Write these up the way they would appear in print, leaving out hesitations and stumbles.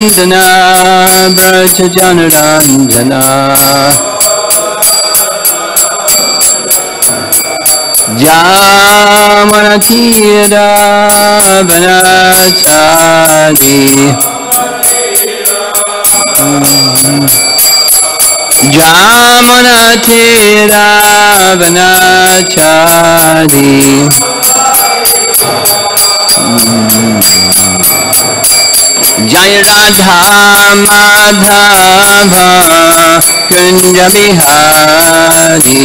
Nandana Braja Janaranjana Jamanatira Vanachadi Jamanatira Vanachadi Jai Radha Madhava Kunja Bihari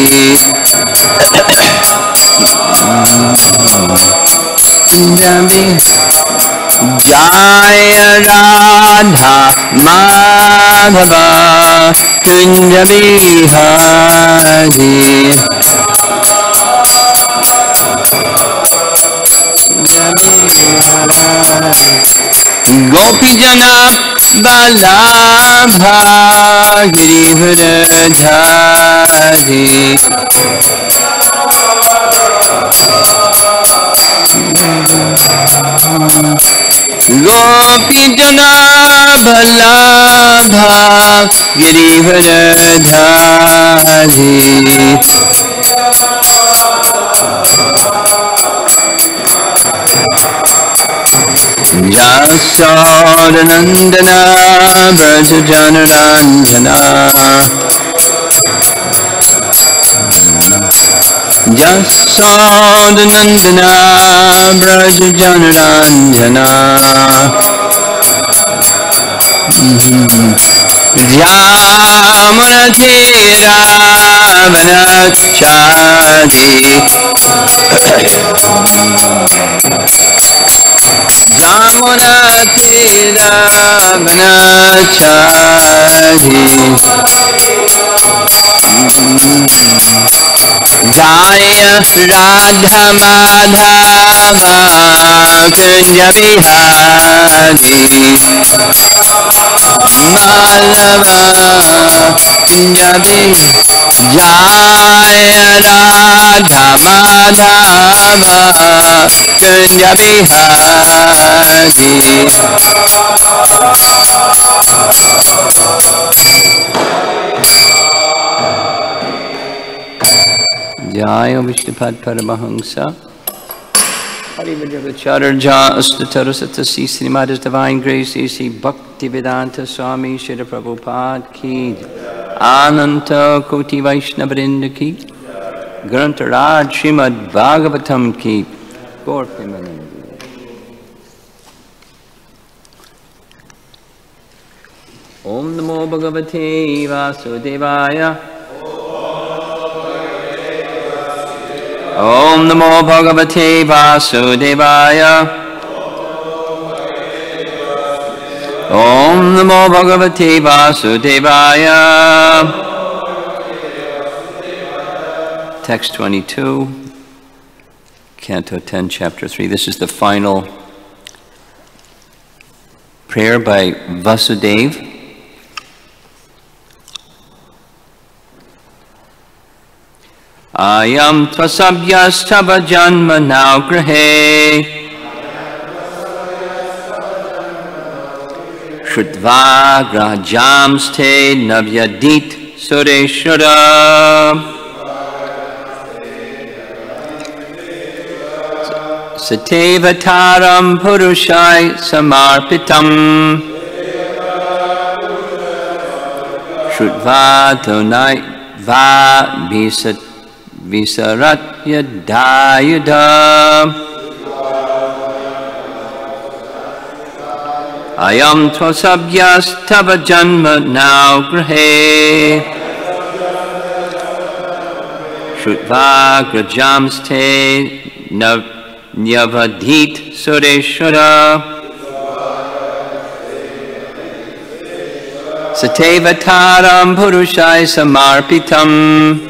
Jai Radha Madhava Kunja Bihari Gopi Jana Balabha Girivradhari Gopi Jana Balabha Girivradhari Jasodanandana Braja Janaranjana Jasodanandana Braja Janaranjana Jamunatira Vanachadi Jamunatira Vanachadi Jaya Radha Madhava Kunja Bihari Malava Kunja Bihari Jaya Radha Madhava Kunja Bihari Jaya Vishnupad Paramahamsa Harivajavacharya Astatarasatasi Srimad His Divine Grace A.C. Bhaktivedanta Swami Srila Prabhupada Ki Ananta Koti Vaishnavrinda Ki Grantaraj Srimad Bhagavatam Ki Gaur Premanandi Om Namo Bhagavate Vasudevaya Om Namo Bhagavate Vasudevaya Om Namo Bhagavate Vasudevaya Text 22, Canto 10, Chapter 3. This is the final prayer by Vasudeva. Ayam tvasabhyastava janma now grahe Shrutva grahajamste navyadit sureshwara Satevataram purushai samarpitam Shrutva tonai va bisat Visaratya Dayuda Ayam Tvasabhyas Tava Janma now Grahe Shrutva Grajamste Nyavadhit Sureshwara Satevataram Purushai Samarpitam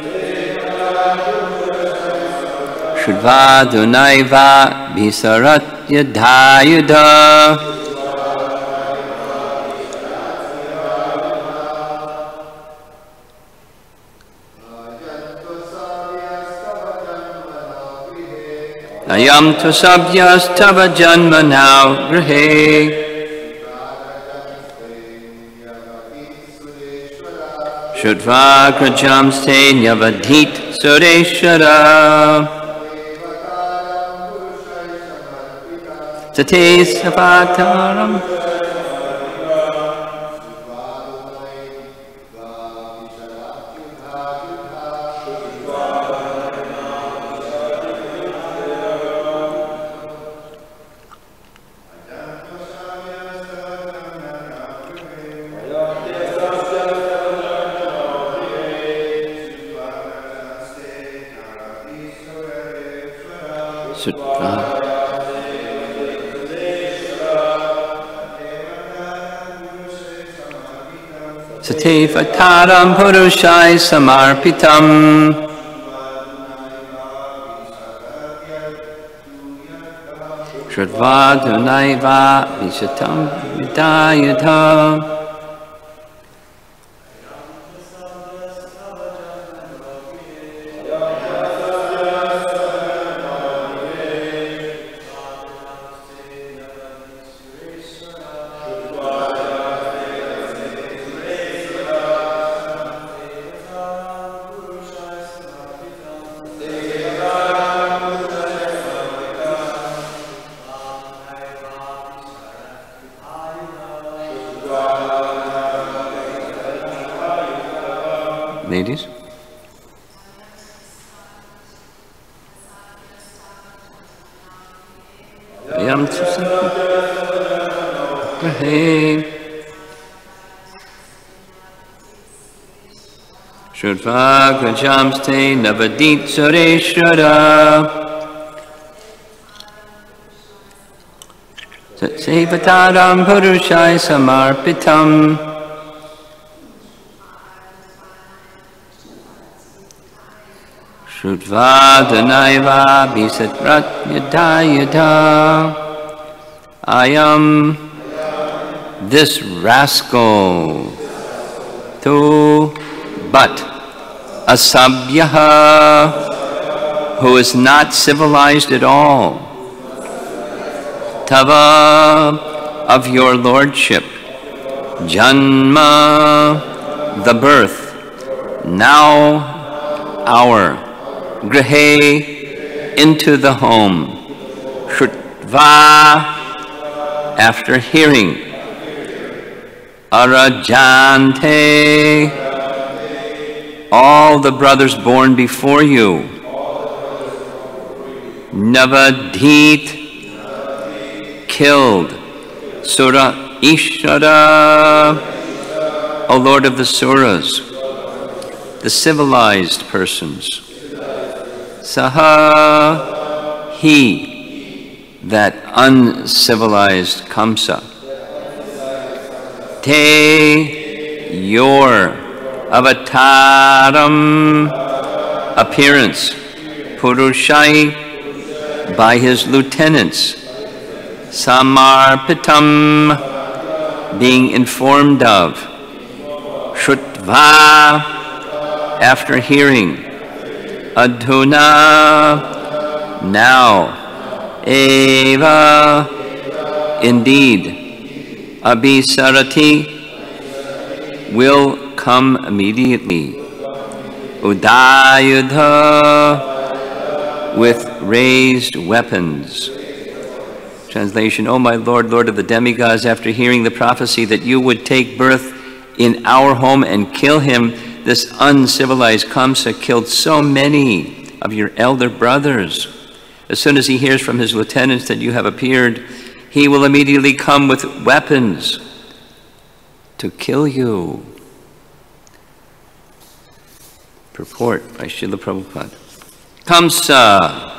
Shrutva Dunaiva Visaratya Dayuda Ayam Tvasabhyas Tava Janma now Grahe Shrutvakrajamste Nyavadhit Sureshara Sate Savataram Sate Vataram Purushai Samarpitam Shradvadunaiva Vishatam Vidayadha Ladies? Shrutvakrajamste Navadit Sureshara Satsevataram Purushai Samarpitam Shrutvadhanaiva Bisatrat Yadayada I am this rascal to but asabhyaha who is not civilized at all tava of your lordship janma the birth now our grihe into the home shrutva after hearing arajante all the brothers born before you navadhit killed sura ishara O Lord of the Suras the civilized persons saha he that uncivilized Kamsa te your avataram appearance purushai by his lieutenants samarpitam being informed of shrutva after hearing adhuna now eva indeed abhisarati will come immediately udayudha with raised weapons. Translation, O my Lord, Lord of the demigods, after hearing the prophecy that you would take birth in our home and kill him, this uncivilized Kamsa killed so many of your elder brothers. As soon as he hears from his lieutenants that you have appeared, he will immediately come with weapons to kill you. Purport by Srila Prabhupada. Kamsa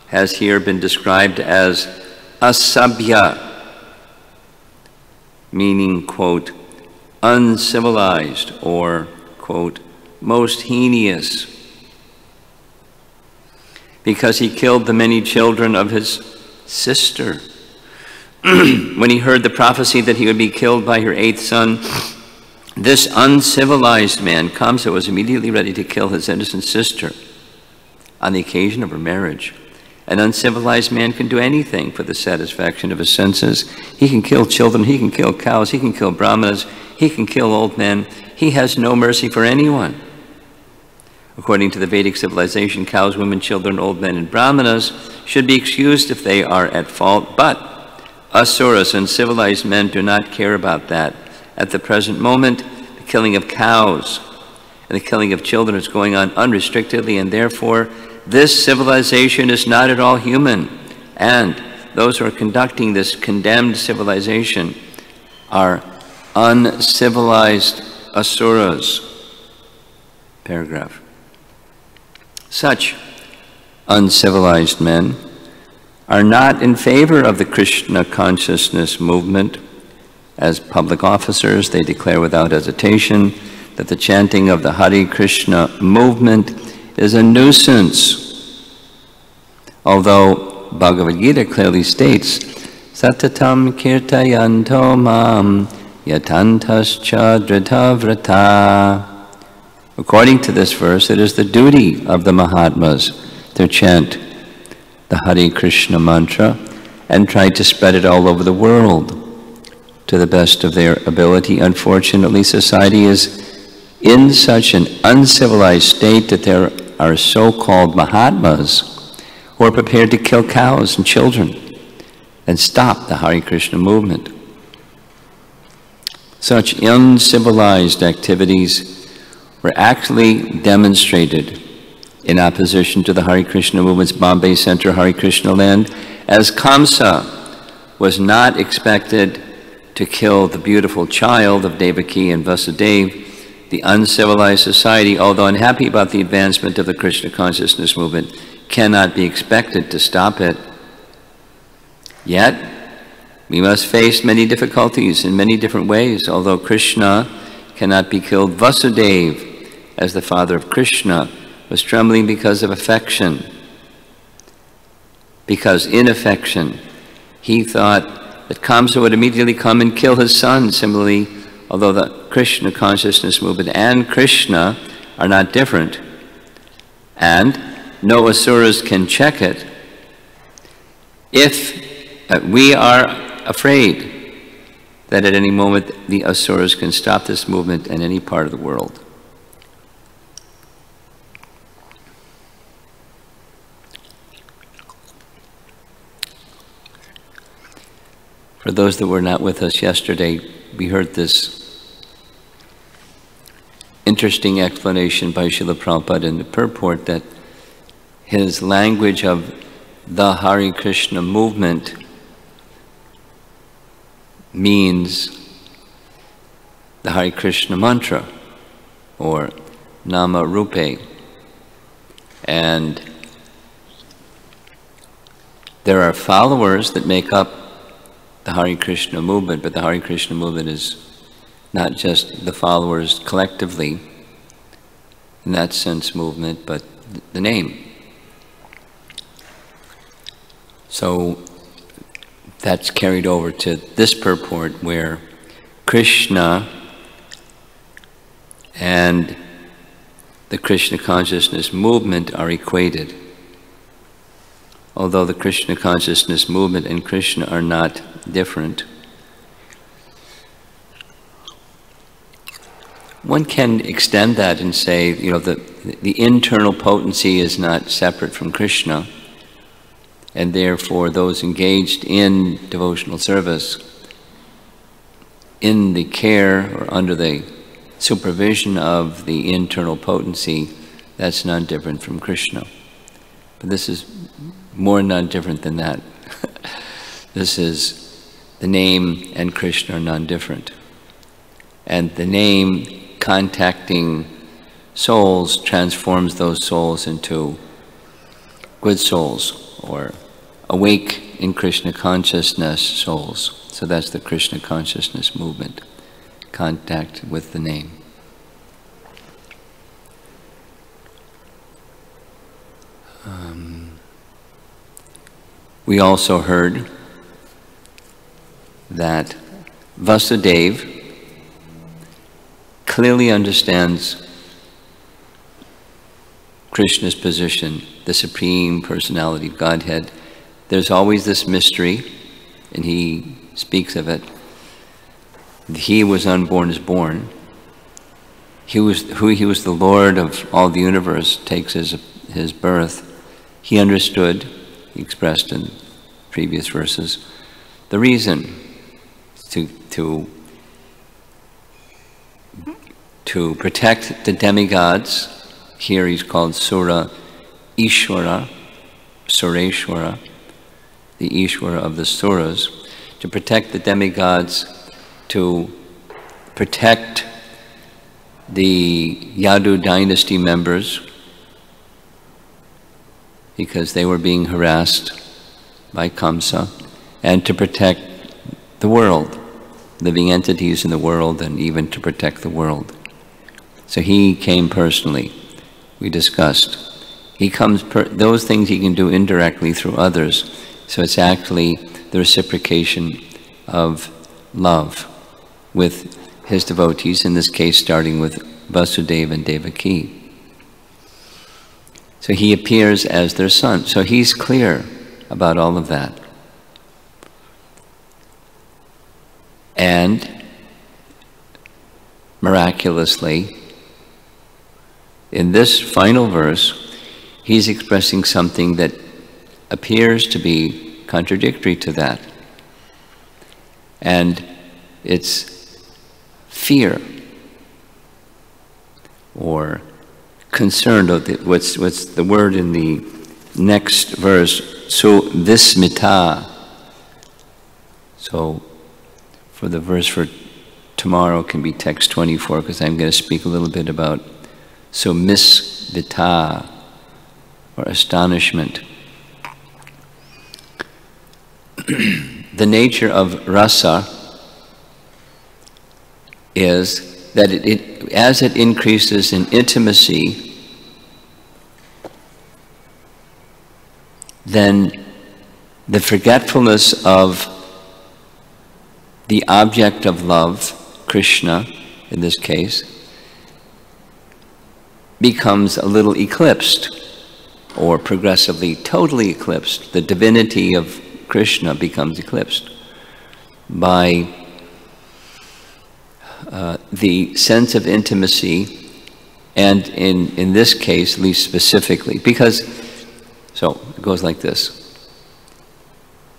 has here been described as asabhya, meaning, quote, uncivilized, or, quote, most heinous, because he killed the many children of his sister. When he heard the prophecy that he would be killed by her 8th son, this uncivilized man, Kamsa, was immediately ready to kill his innocent sister on the occasion of her marriage. An uncivilized man can do anything for the satisfaction of his senses. He can kill children, he can kill cows, he can kill brahmanas, he can kill old men, he has no mercy for anyone. According to the Vedic civilization, cows, women, children, old men, and brahmanas should be excused if they are at fault, but asuras, uncivilized men, do not care about that. At the present moment, the killing of cows and the killing of children is going on unrestrictedly, and therefore this civilization is not at all human. And those who are conducting this condemned civilization are uncivilized asuras. Paragraph. Such uncivilized men are not in favor of the Krishna consciousness movement. As public officers, they declare without hesitation that the chanting of the Hare Krishna movement is a nuisance. Although Bhagavad Gita clearly states, Satatam kirtayanto mam yatantascha dhritavrata. According to this verse, it is the duty of the Mahatmas to chant the Hare Krishna mantra and try to spread it all over the world to the best of their ability. Unfortunately, society is in such an uncivilized state that there are so-called Mahatmas who are prepared to kill cows and children and stop the Hare Krishna movement. Such uncivilized activities were actually demonstrated in opposition to the Hare Krishna movement's Bombay Center Hare Krishna land, as Kamsa was not expected to kill the beautiful child of Devaki and Vasudeva. The uncivilized society, although unhappy about the advancement of the Krishna consciousness movement, cannot be expected to stop it. Yet, we must face many difficulties in many different ways. Although Krishna cannot be killed, Vasudeva, as the father of Krishna, was trembling because of affection. Because in affection, he thought that Kamsa would immediately come and kill his son. Similarly, although the Krishna consciousness movement and Krishna are not different, and no asuras can check it, if we are afraid that at any moment the asuras can stop this movement in any part of the world. For those that were not with us yesterday, we heard this interesting explanation by Srila Prabhupada in the purport that his language of the Hare Krishna movement means the Hare Krishna mantra, or Nama Rupe. And there are followers that make up the Hare Krishna movement, but the Hare Krishna movement is not just the followers collectively, in that sense movement, but the name. So that's carried over to this purport where Krishna and the Krishna consciousness movement are equated. Although the Krishna consciousness movement and Krishna are not different. One can extend that and say, you know, the internal potency is not separate from Krishna, and therefore those engaged in devotional service, in the care or under the supervision of the internal potency, that's not different from Krishna. But this is more non-different than that. This is the name and Krishna are non-different. And the name contacting souls transforms those souls into good souls, or awake in Krishna consciousness souls. So that's the Krishna consciousness movement, contact with the name. We also heard that Vasudeva clearly understands Krishna's position, the Supreme Personality of Godhead. There's always this mystery, and he speaks of it. He was unborn is born, he was the Lord of all the universe, takes his birth. He understood, he expressed in previous verses, the reason to protect the demigods. Here he's called Sura Ishwara, Sureshwara, the Ishwara of the Suras, to protect the demigods, to protect the Yadu dynasty members, because they were being harassed by Kamsa, and to protect the world, living entities in the world, and even to protect the world. So he came personally, we discussed. He comes, those things he can do indirectly through others, so it's actually the reciprocation of love with his devotees, in this case starting with Vasudeva and Devaki. So he appears as their son. So he's clear about all of that. And miraculously, in this final verse, he's expressing something that appears to be contradictory to that. And it's fear or concern. What's the word in the next verse? So vismita. So for the verse for tomorrow can be text 24, because I'm going to speak a little bit about so misvita, or astonishment. The nature of rasa is that as it increases in intimacy, then the forgetfulness of the object of love, Krishna in this case, becomes a little eclipsed, or progressively totally eclipsed. The divinity of Krishna becomes eclipsed by the sense of intimacy, and in this case, at least specifically, because, so it goes like this.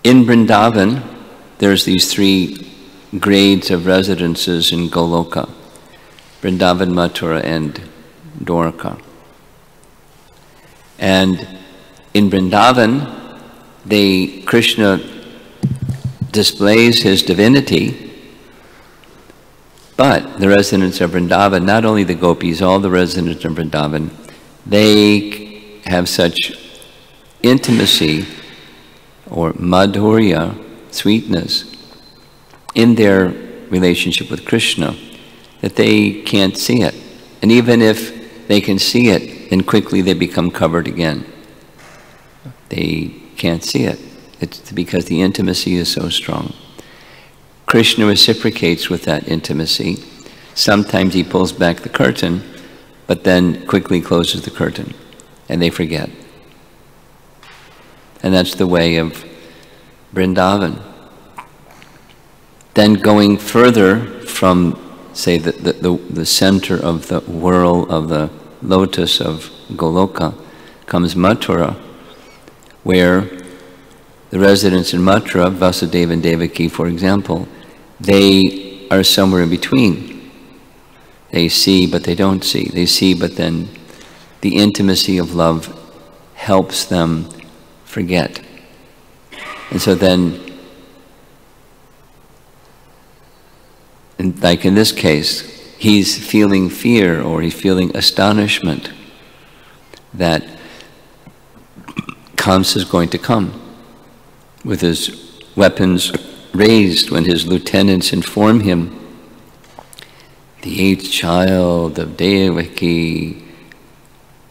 In Vrindavan, there's these three grades of residences in Goloka: Vrindavan, Mathura, and Dwarka. And in Vrindavan, Krishna displays his divinity, but the residents of Vrindavan, not only the gopis, all the residents of Vrindavan, they have such intimacy or madhurya, sweetness, in their relationship with Krishna that they can't see it. And even if they can see it, then quickly they become covered again. They can't see it. It's because the intimacy is so strong. Krishna reciprocates with that intimacy. Sometimes he pulls back the curtain, but then quickly closes the curtain, and they forget. And that's the way of Vrindavan. Then going further from, say, the center of the whirl of the lotus of Goloka comes Mathura, where the residents in Mathura, Vasudeva and Devaki, for example, they are somewhere in between. They see, but they don't see. They see, but then the intimacy of love helps them forget. And so then, like in this case, he's feeling fear, or he's feeling astonishment that Kamsa is going to come with his weapons raised when his lieutenants inform him the 8th child of Devaki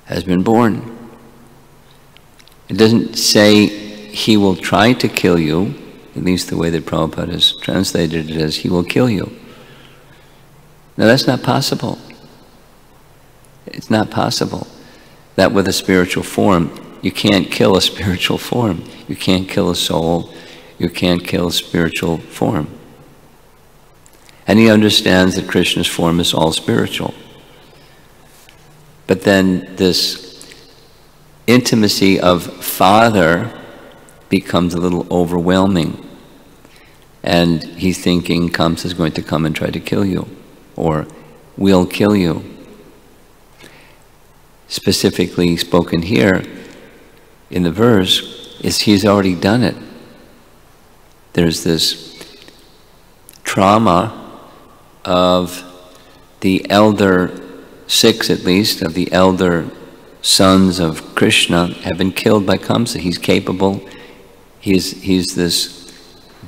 has been born. It doesn't say he will try to kill you, at least the way that Prabhupada has translated it as he will kill you. Now that's not possible. It's not possible that with a spiritual form, you can't kill a spiritual form. You can't kill a soul. You can't kill a spiritual form. And he understands that Krishna's form is all spiritual. But then this intimacy of father becomes a little overwhelming. And he's thinking Kamsa is going to come and try to kill you, or will kill you. Specifically spoken here in the verse is he's already done it. There's this trauma of the elder, 6 at least, of the elder sons of Krishna have been killed by Kamsa. He's capable. He's this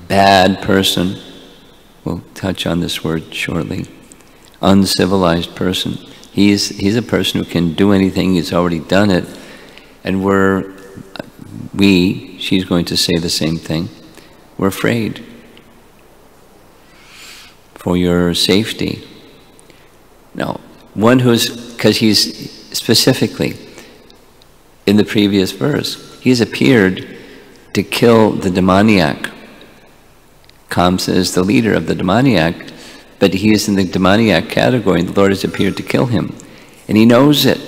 bad person. We'll touch on this word shortly. Uncivilized person. He's a person who can do anything. He's already done it. And she's going to say the same thing. We're afraid for your safety. No, because he's specifically, in the previous verse, he's appeared to kill the demoniac. Kamsa is the leader of the demoniac, but he is in the demoniac category, and the Lord has appeared to kill him. And he knows it.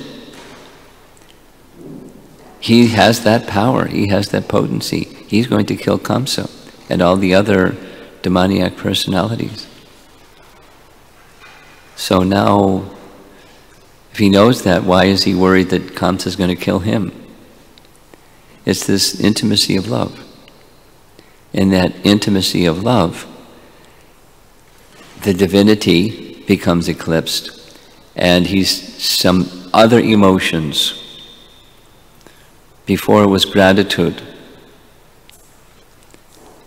He has that power, he has that potency. He's going to kill Kamsa and all the other demoniac personalities. So now, if he knows that, why is he worried that Kamsa is going to kill him? It's this intimacy of love. In that intimacy of love, the divinity becomes eclipsed, and he's some other emotions. Before it was gratitude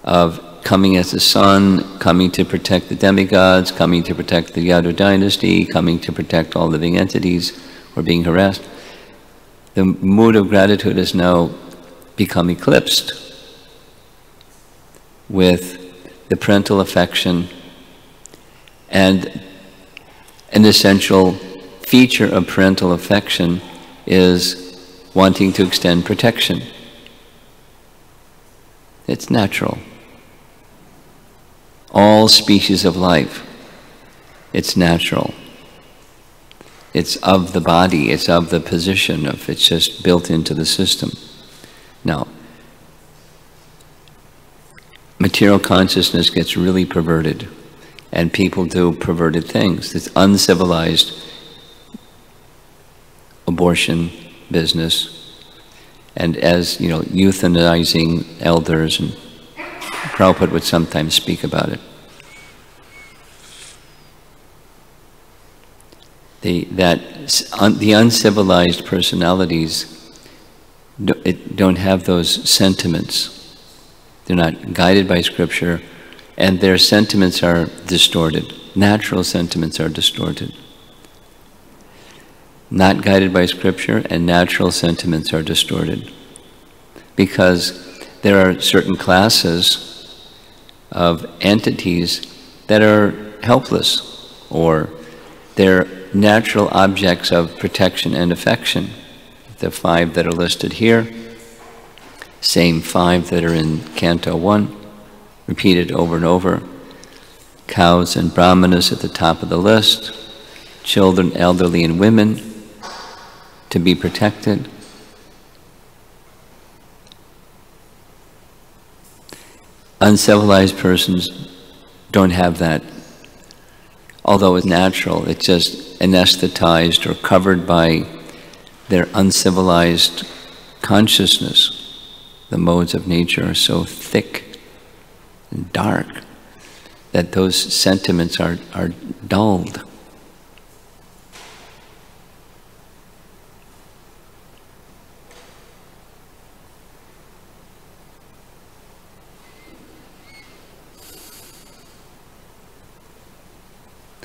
of coming as a son, coming to protect the demigods, coming to protect the Yadu dynasty, coming to protect all living entities who are being harassed. The mood of gratitude has now become eclipsed with the parental affection, and an essential feature of parental affection is wanting to extend protection. It's natural. All species of life, it's natural. It's of the body, it's of the position of, it's just built into the system. Now, material consciousness gets really perverted, and people do perverted things. It's uncivilized abortion business, and as you know, euthanizing elders, and Prabhupada would sometimes speak about it. The uncivilized personalities don't have those sentiments. They're not guided by scripture, and their sentiments are distorted. Natural sentiments are distorted. Not guided by scripture, and natural sentiments are distorted. Because there are certain classes of entities that are helpless, or they're natural objects of protection and affection. The 5 that are listed here, same 5 that are in Canto 1, repeated over and over. Cows and brahmanas at the top of the list, children, elderly, and women to be protected. Uncivilized persons don't have that. Although it's natural, it's just anesthetized or covered by their uncivilized consciousness. The modes of nature are so thick and dark that those sentiments are dulled.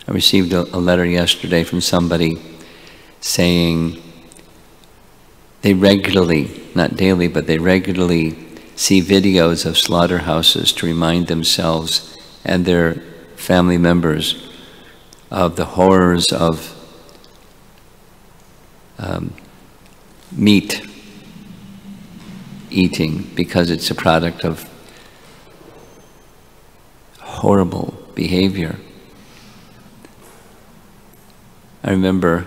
I received a letter yesterday from somebody saying they regularly, not daily, but they regularly see videos of slaughterhouses to remind themselves and their family members of the horrors of meat eating, because it's a product of horrible behavior. I remember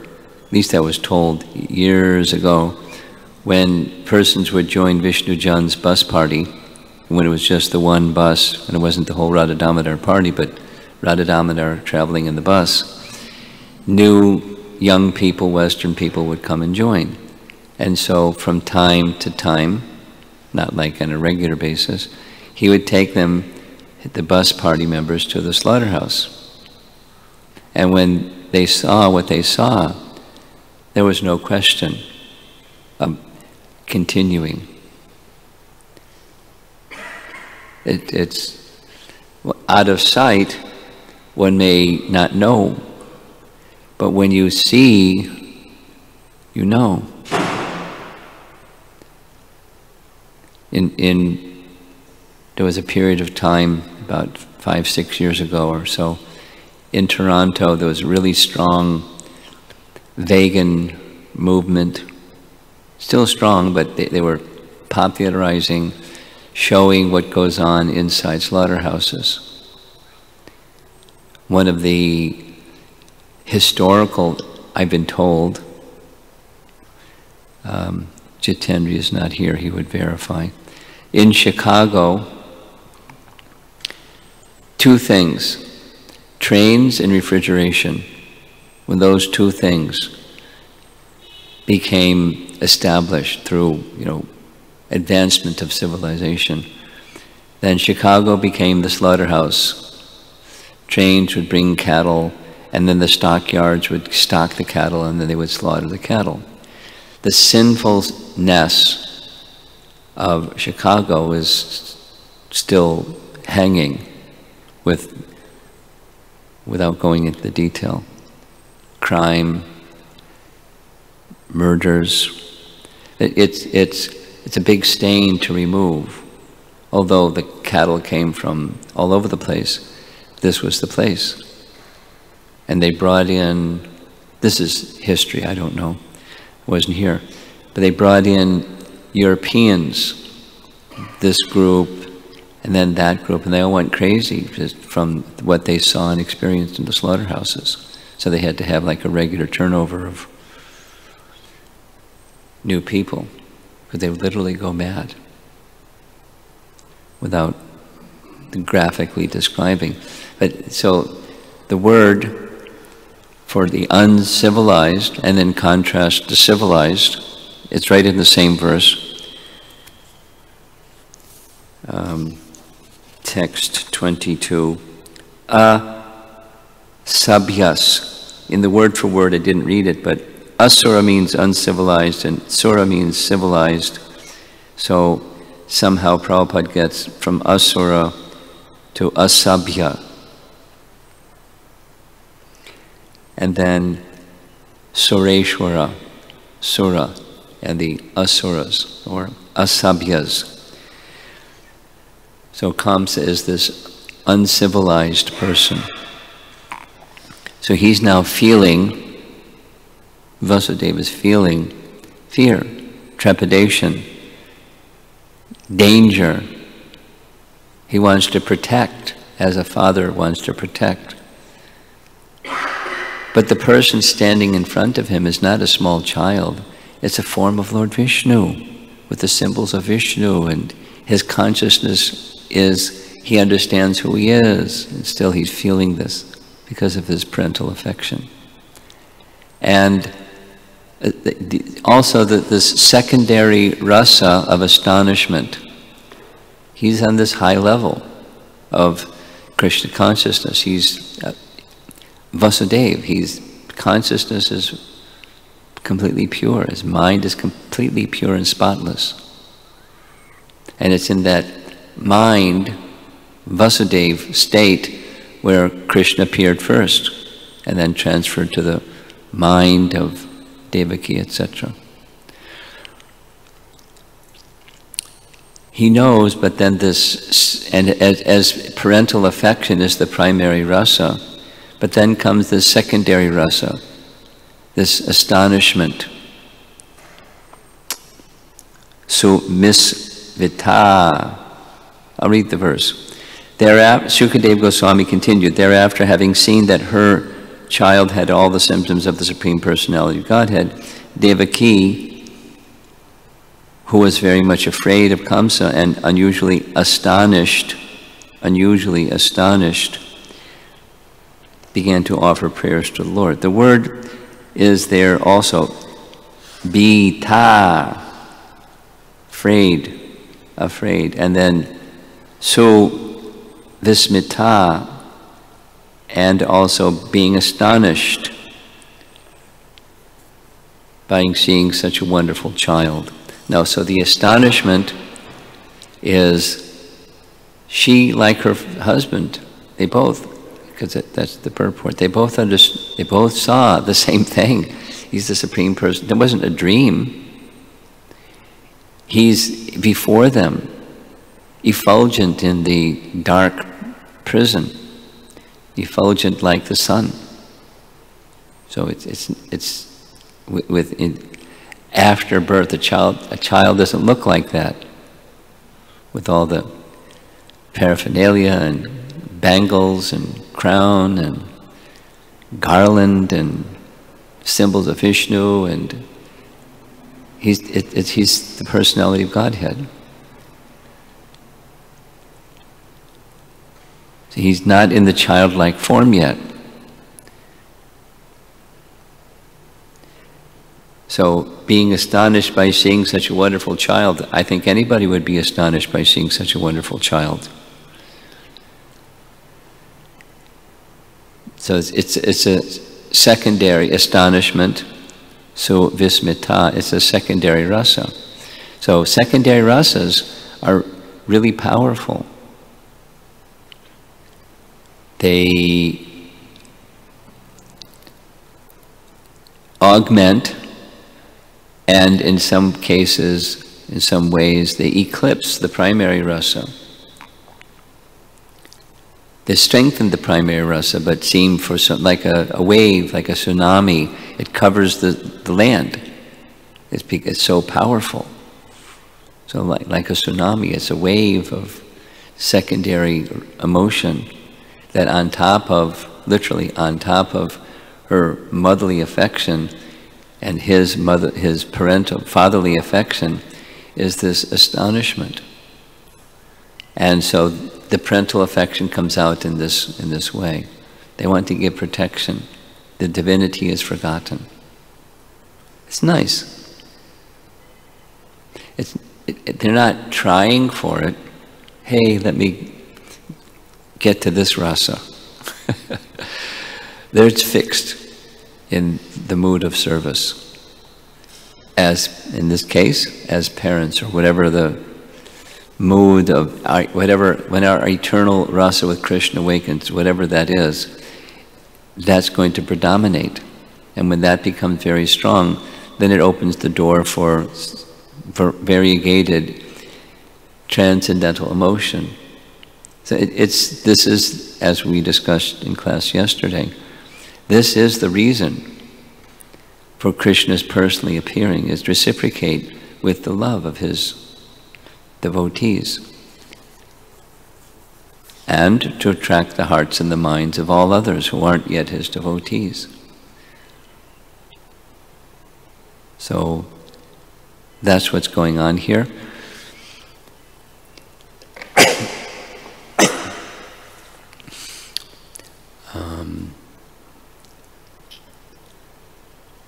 least I was told years ago, when persons would join Vishnu Jan's bus party, when it was just the one bus, and it wasn't the whole Radha Damodar party, but Radha Damodar traveling in the bus, new young people, Western people would come and join. And so from time to time, not like on a regular basis, he would take them, the bus party members, to the slaughterhouse. And when they saw what they saw, there was no question of continuing. It's out of sight, one may not know, but when you see, you know. There was a period of time, about 5-6 years ago or so, in Toronto, there was a really strong vegan movement, still strong, but they were popularizing, showing what goes on inside slaughterhouses. One of the historical, I've been told, Jitendra is not here, he would verify. In Chicago, 2 things, trains and refrigeration. When those 2 things became established through, advancement of civilization, then Chicago became the slaughterhouse. Trains would bring cattle, and then the stockyards would stock the cattle, and then they would slaughter the cattle. The sinfulness of Chicago is still hanging without going into the detail. Crime, murders. It's a big stain to remove. Although the cattle came from all over the place, this was the place. And they brought in, this is history, I don't know, I wasn't here, but they brought in Europeans, this group, and then that group, and they all went crazy just from what they saw and experienced in the slaughterhouses. So they had to have like a regular turnover of new people, because they would literally go mad without graphically describing. But so the word for the uncivilized, and in contrast to civilized, it's right in the same verse. Text 22. Sabhyas. In the word for word, I didn't read it, but asura means uncivilized and sura means civilized. So somehow Prabhupada gets from asura to asabhya. And then sureshwara, sura, and the asuras, or asabhyas. So Kamsa is this uncivilized person. So he's now feeling, Vasudeva is feeling fear, trepidation, danger. He wants to protect, as a father wants to protect. But the person standing in front of him is not a small child. It's a form of Lord Vishnu, with the symbols of Vishnu, and his consciousness is, he understands who he is, and still he's feeling this because of his parental affection. And also this secondary rasa of astonishment. He's on this high level of Krishna consciousness. He's Vasudeva. His consciousness is completely pure. His mind is completely pure and spotless. And it's in that mind, Vasudeva state, where Krishna appeared first, and then transferred to the mind of Devaki, etc. He knows, but then this, and as parental affection is the primary rasa, but then comes this secondary rasa, this astonishment. So misvita. I'll read the verse. Thereafter, Shukadeva Goswami continued, thereafter having seen that her child had all the symptoms of the Supreme Personality of Godhead. Devaki, who was very much afraid of Kamsa and unusually astonished, began to offer prayers to the Lord. The word is there also, bita, afraid, and then su vismita, and also being astonished by seeing such a wonderful child. Now, so the astonishment is she, like her husband, they both, because that's the purport, they both saw the same thing. He's the Supreme Person. There wasn't a dream. He's before them, effulgent in the dark prison, effulgent like the sun. So after birth, a child doesn't look like that, with all the paraphernalia and bangles and crown and garland and symbols of Vishnu, and he's the personality of Godhead. So he's not in the childlike form yet. So being astonished by seeing such a wonderful child, I think anybody would be astonished by seeing such a wonderful child. So it's a secondary astonishment. So vismita, it's a secondary rasa. So secondary rasas are really powerful. They augment, and in some cases, in some ways, they eclipse the primary rasa. They strengthen the primary rasa, but seem for like a wave, like a tsunami. It covers the land. It's so powerful. So like a tsunami, it's a wave of secondary emotion that on top of, literally on top of her motherly affection and his parental, fatherly affection, is this astonishment. And so the parental affection comes out in this way. They want to give protection. The divinity is forgotten. It's nice. They're not trying for it. Hey, let me get to this rasa. There it's fixed in the mood of service. As, in this case, as parents, or whatever the mood of, when our eternal rasa with Krishna awakens, whatever that is, that's going to predominate. And when that becomes very strong, then it opens the door for variegated transcendental emotion. So this is, as we discussed in class yesterday, this is the reason for Krishna's personally appearing, is to reciprocate with the love of his devotees and to attract the hearts and the minds of all others who aren't yet his devotees. So that's what's going on here.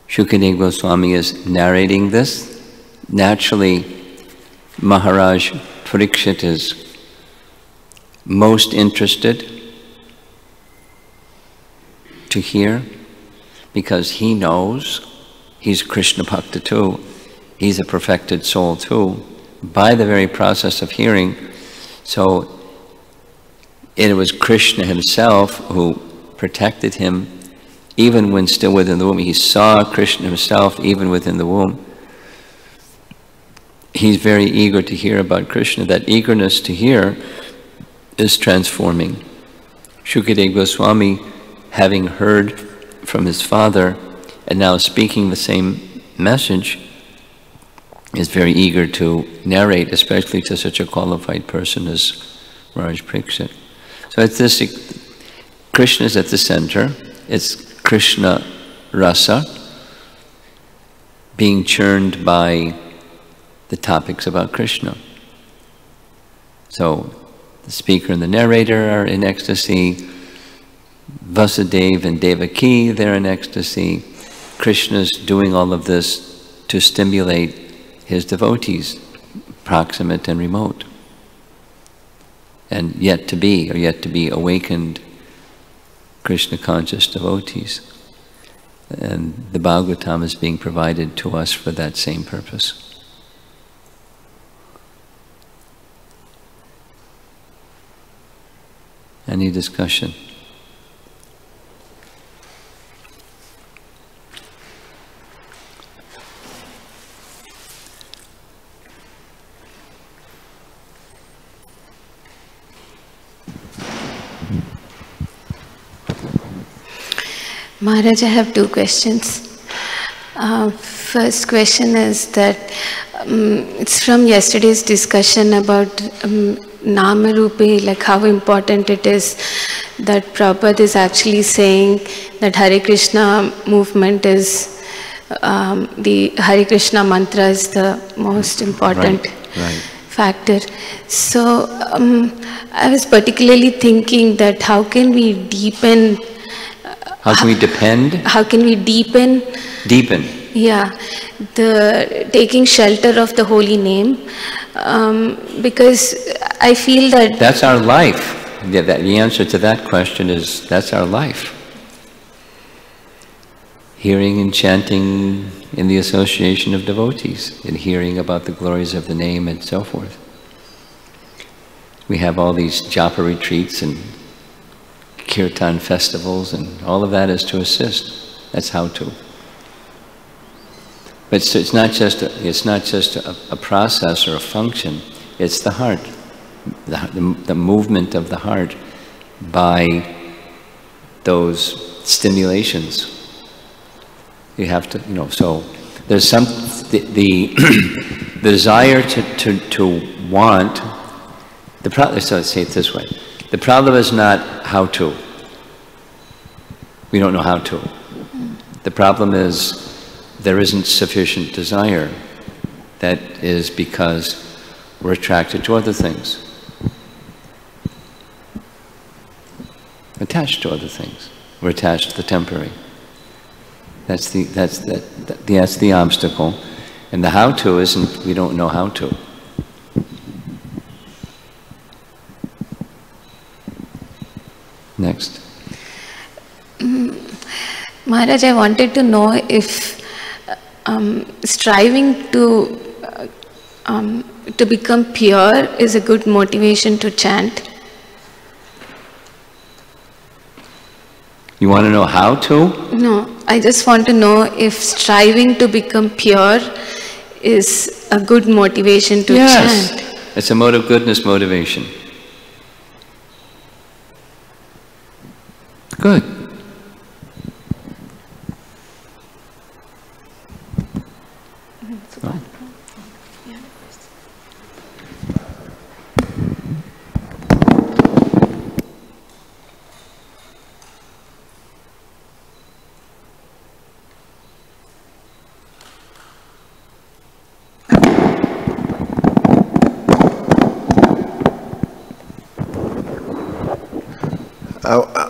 Shukadeva Goswami is narrating this. Naturally, Maharaj Parikshit is most interested to hear, because he knows he's Krishna Bhakta too. He's a perfected soul too, by the very process of hearing. So it was Krishna himself who protected him even when still within the womb. He saw Krishna himself even within the womb. He's very eager to hear about Krishna. That eagerness to hear is transforming. Shukadeva Goswami, having heard from his father and now speaking the same message, is very eager to narrate, especially to such a qualified person as Maharaj Parikshit. So it's this, Krishna is at the center. It's Krishna rasa being churned by the topics about Krishna. So the speaker and the narrator are in ecstasy, Vasudeva and Devaki, they're in ecstasy. Krishna's doing all of this to stimulate his devotees, proximate and remote, and yet to be awakened Krishna conscious devotees. And the Bhagavatam is being provided to us for that same purpose. Any discussion? Maharaj, I have two questions. First question is that it's from yesterday's discussion about Nama Rupi, like how important it is that Prabhupada is actually saying that Hare Krishna movement is, the Hare Krishna mantra is the most important factor. So I was particularly thinking that how can we deepen, how can we depend? How can we deepen? Deepen. Yeah, the taking shelter of the holy name, because I feel that... That's our life. Yeah, the answer to that question is, that's our life. Hearing and chanting in the association of devotees, and hearing about the glories of the name and so forth. We have all these japa retreats and kirtan festivals, and all of that is to assist. That's how to. But it's not just a process or a function. It's the heart, the movement of the heart by those stimulations. You have to, so there's the desire to want. So let's say it this way: the problem is not how to. We don't know how to. The problem is there isn't sufficient desire. That is because we're attracted to other things, attached to other things. We're attached to the temporary. That's the obstacle, and the how to isn't. We don't know how to. Next. Maharaj, I wanted to know if striving to become pure is a good motivation to chant. You want to know how to? No, I just want to know if striving to become pure is a good motivation to chant. It's a mode of goodness motivation. Good.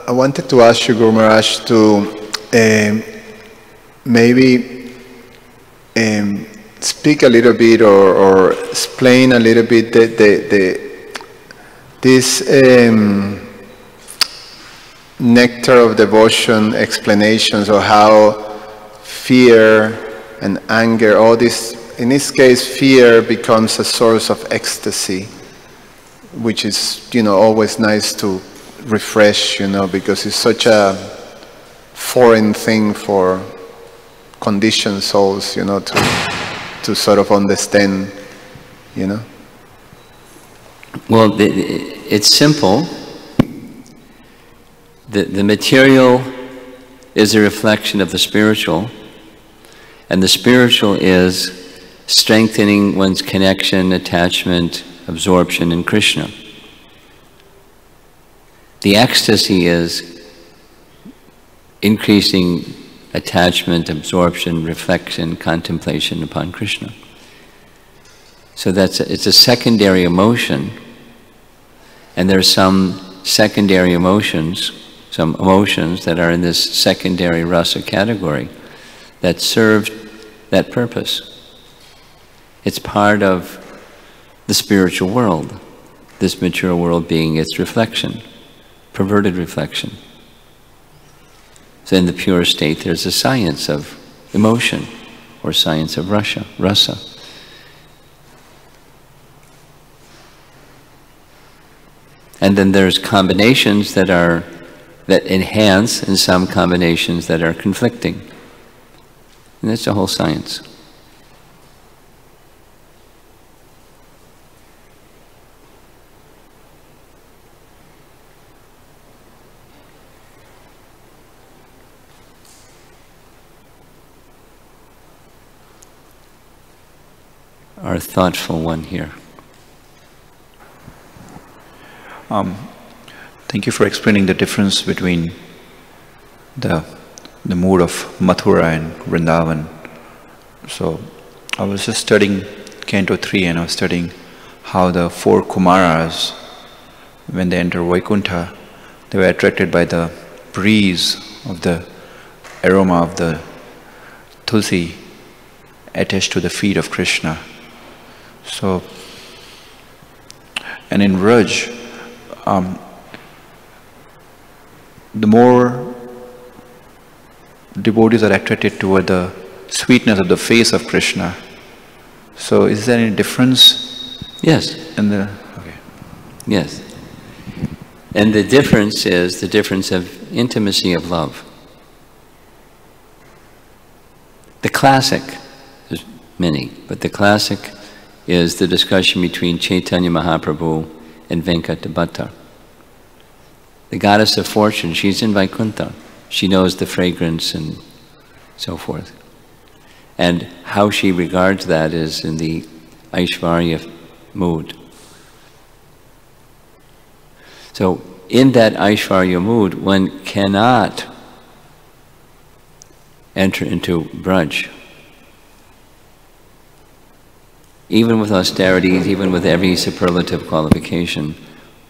I wanted to ask you, Guru Maharaj, to maybe speak a little bit or explain a little bit this nectar of devotion explanations of how fear and anger, all this, in this case, fear becomes a source of ecstasy, which is, always nice to refresh, because it's such a foreign thing for conditioned souls, to sort of understand, Well, it's simple. The material is a reflection of the spiritual, and the spiritual is strengthening one's connection, attachment, absorption in Krishna. The ecstasy is increasing attachment, absorption, reflection, contemplation upon Krishna. So it's a secondary emotion, and there are some secondary emotions, some emotions that are in this secondary rasa category that serve that purpose. It's part of the spiritual world, this material world being its reflection, perverted reflection. So in the pure state, there's a science of emotion, or science of rasa. And then there's combinations that enhance, and some combinations that are conflicting. And that's a whole science. Our thoughtful one here. Thank you for explaining the difference between the mood of Mathura and Vrindavan. So I was just studying Canto 3, and I was studying how the 4 Kumaras, when they enter Vaikuntha, they were attracted by the breeze of the aroma of the tulsi attached to the feet of Krishna. So, and in Vraj, the more devotees are attracted toward the sweetness of the face of Krishna. So is there any difference? Yes. Okay. Yes. And the difference is the difference of intimacy of love. The classic, there's many, but the classic is the discussion between Chaitanya Mahaprabhu and Venkata. The goddess of fortune, she's in Vaikuntha. She knows the fragrance and so forth. And how she regards that is in the Aishvarya mood. So in that Aishvarya mood, one cannot enter into Braj. Even with austerities, even with every superlative qualification,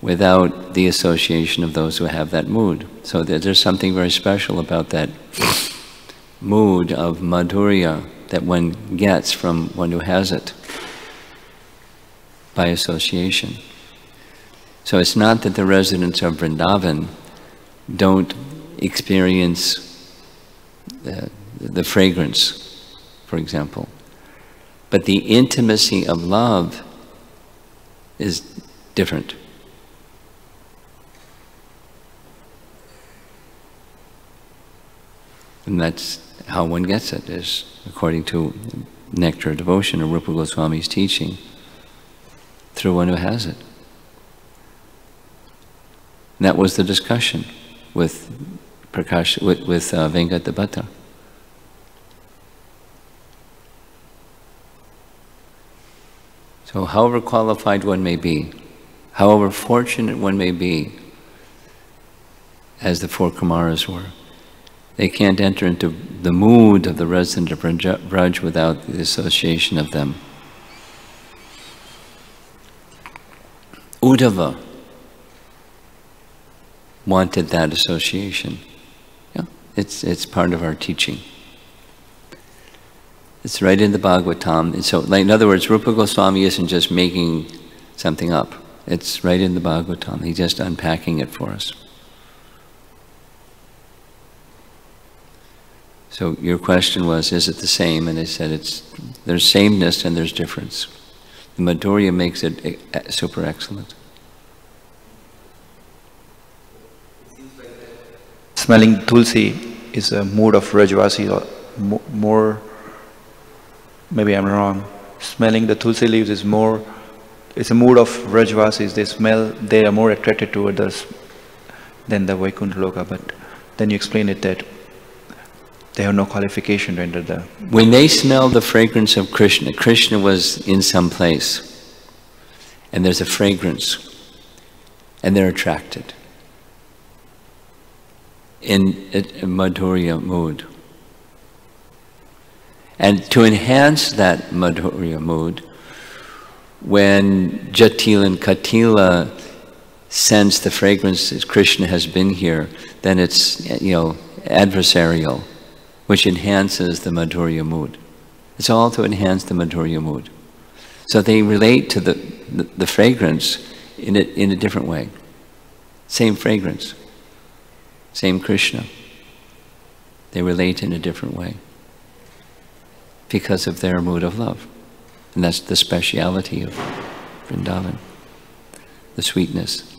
without the association of those who have that mood. So there's something very special about that mood of madhurya that one gets from one who has it by association. So it's not that the residents of Vrindavan don't experience the fragrance, for example, but the intimacy of love is different. And that's how one gets it, is according to Nectar of Devotion or Rupa Goswami's teaching, through one who has it. And that was the discussion with Prakash, with Venkata. So however qualified one may be, however fortunate one may be, as the 4 Kumaras were, they can't enter into the mood of the resident of Braj without the association of them. Uddhava wanted that association. Yeah, it's part of our teaching. It's right in the Bhagavatam. And so, like, in other words, Rupa Goswami isn't just making something up. It's right in the Bhagavatam. He's just unpacking it for us. So your question was, is it the same? And I said there's sameness and there's difference. The Madhurya makes it super excellent. Smelling tulsi is a mood of Rajvasi, or more, maybe I'm wrong. Smelling the tulsi leaves is more, it's a mood of Rajvasis. They are more attracted toward us than the Vaikuntha Loka. But then you explain it that they have no qualification to enter the... When they smell the fragrance of Krishna, Krishna was in some place, and there's a fragrance, and they're attracted. in a Madhurya mood. And to enhance that Madhurya mood, when Jatila and Katila sense the fragrance that Krishna has been here, then it's, adversarial, which enhances the Madhurya mood. It's all to enhance the Madhurya mood. So they relate to the fragrance in a different way. Same fragrance, same Krishna. They relate in a different way because of their mood of love. And that's the speciality of Vrindavan, the sweetness.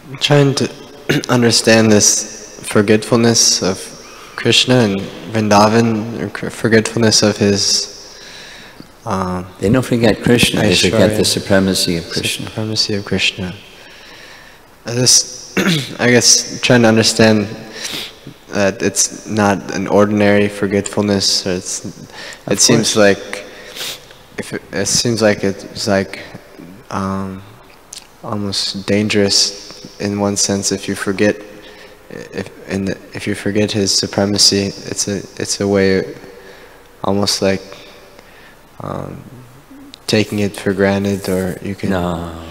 I'm trying to understand this forgetfulness of Krishna and Vrindavan, or forgetfulness of his... they don't forget Krishna, they forget the supremacy of Krishna. Supremacy of Krishna. I guess, trying to understand that it's not an ordinary forgetfulness. Or it seems like it's like almost dangerous in one sense if you forget if you forget his supremacy. It's a way almost like taking it for granted, or you can. No.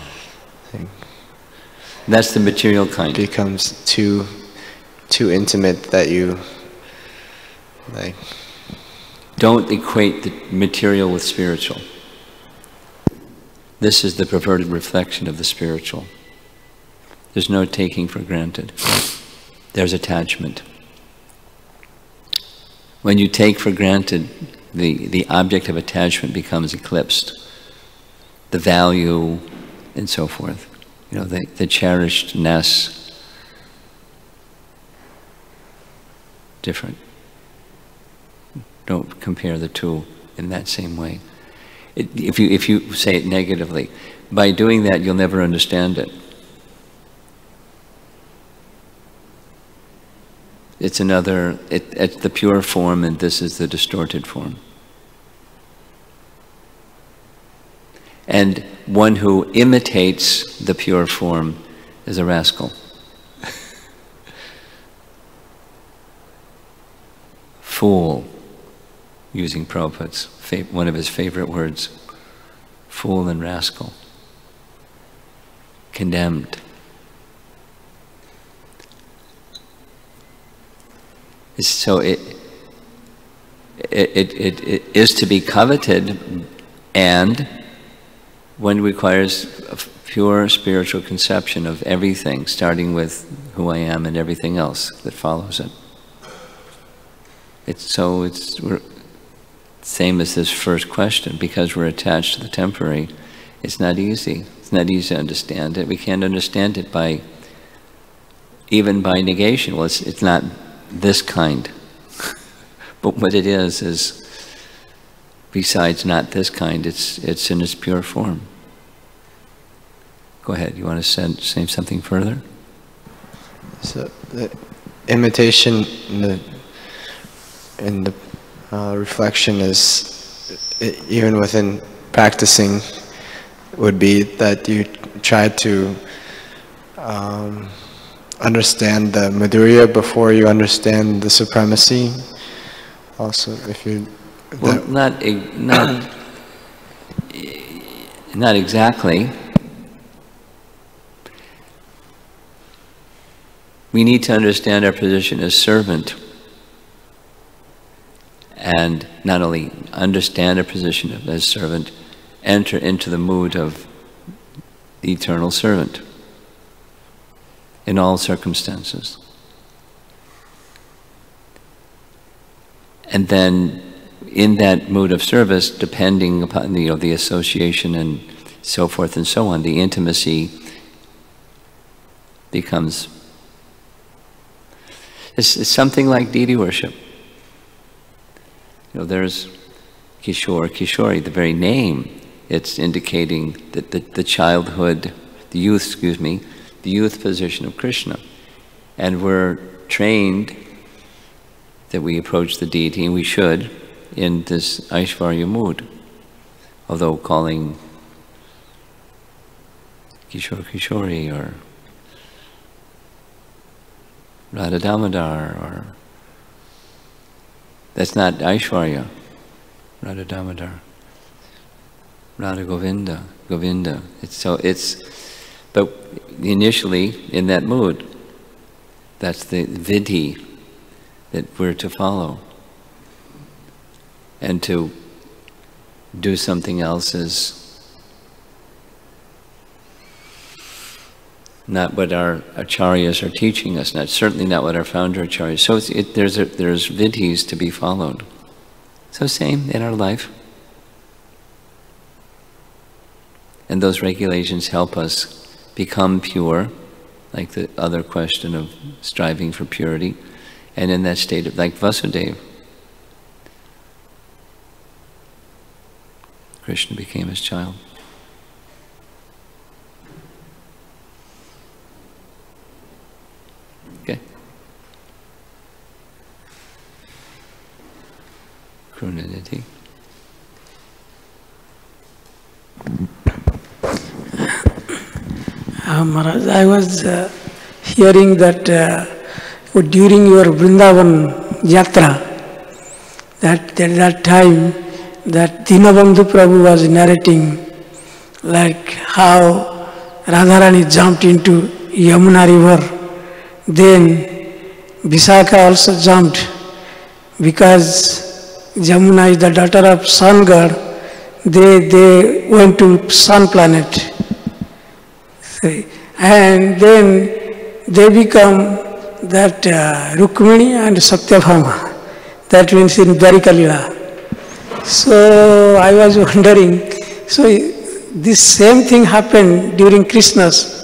That's the material kind. Becomes too intimate that you like. Don't equate the material with spiritual. This is the perverted reflection of the spiritual. There's no taking for granted. There's attachment. When you take for granted, the object of attachment becomes eclipsed. The value and so forth. The cherishedness. Different. Don't compare the two in that same way. If you say it negatively, by doing that you'll never understand it. It's it's the pure form, and this is the distorted form. And one who imitates the pure form is a rascal. Fool, using Prabhupada's one of his favorite words, fool and rascal, condemned. So it is to be coveted, and one requires a pure spiritual conception of everything, starting with who I am and everything else that follows it. It's same as this first question. Because we're attached to the temporary, it's not easy. It's not easy to understand it. We can't understand it even by negation. Well, it's not this kind. But what it is besides not this kind, it's in its pure form. Go ahead, you want to say something further? So the imitation in the reflection is, even within practicing, would be that you try to understand the Madhurya before you understand the supremacy. Also, if you... Well, not exactly. We need to understand our position as servant, and not only understand our position as servant, enter into the mood of the eternal servant in all circumstances. And then in that mood of service, depending upon the association and so forth and so on, the intimacy becomes... It's something like deity worship. There's Kishore, Kishori, the very name, it's indicating that the youth position of Krishna. And we're trained that we approach the deity, and we should, in this Aishvarya mood, although calling Kishore Kishori or Radha Damodar, or that's not Aishvarya, Radha Damodar, Radha Govinda, Govinda. But initially in that mood, that's the vidhi that we're to follow. And to do something else is not what our acharyas are teaching us, certainly not what our founder acharyas. So there's vidhis to be followed. So same in our life. And those regulations help us become pure, like the other question of striving for purity, and in that state of, like Vasudeva, Krishna became his child. Okay. Krunanidhi. Maharaj, I was hearing that during your Vrindavan Yatra, that at that time, that Dinabandhu Prabhu was narrating like how Radharani jumped into Yamuna river. Then Visakha also jumped because Yamuna is the daughter of sun god. They went to sun planet. And then they become that Rukmini and Satyabhama. That means in Dwarika Lila. So I was wondering, so this same thing happened during Krishna's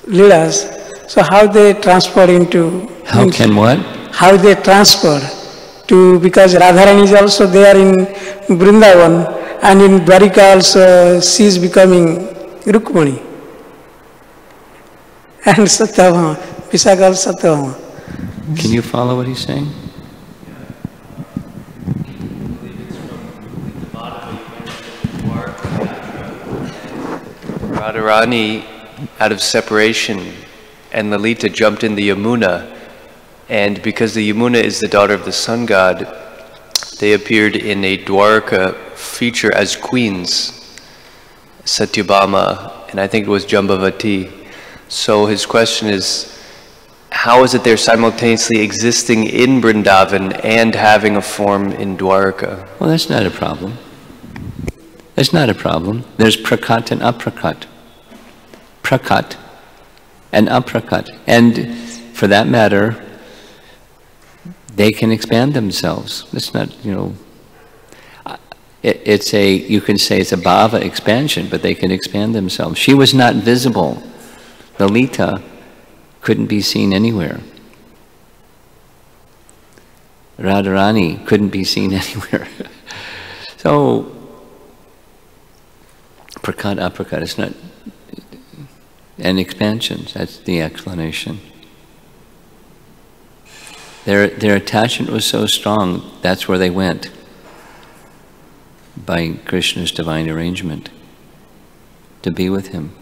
Leelas. So how they transfer into... How can what? How they transfer to, because Radharani is also there in Vrindavan, and in Dwarika also she is becoming Rukmini. And Satyabhama, Visakha Satyabhama. Can you follow what he's saying? Radharani, out of separation, and Lalita jumped in the Yamuna, and because the Yamuna is the daughter of the sun god, they appeared in a Dwarka feature as queens, Satyabhama, and I think it was Jambavati. So his question is, how is it they're simultaneously existing in Vrindavan and having a form in Dwarka? Well, that's not a problem. That's not a problem. There's prakat and aprakat. Prakat and aprakat. And for that matter, they can expand themselves. It's not, you can say it's a bhava expansion, but they can expand themselves. She was not visible. Lalita couldn't be seen anywhere. Radharani couldn't be seen anywhere. So, prakat, aprakat, it's not, and expansions, that's the explanation. Their attachment was so strong, that's where they went, by Krishna's divine arrangement, to be with him.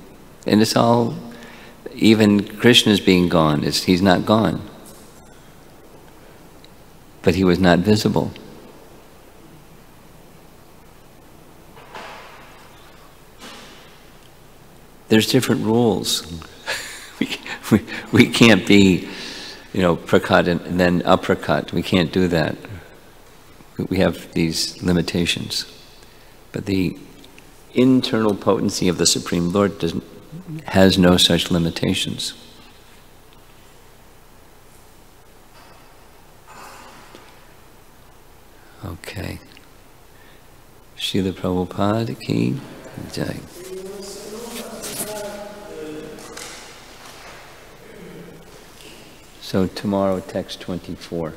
And it's all, even Krishna's being gone, he's not gone. But he was not visible. There's different rules. we can't be, prakat and then aprakat. We can't do that. We have these limitations. But the internal potency of the Supreme Lord has no such limitations. Okay. Srila Prabhupada ki jai. So tomorrow, text 24.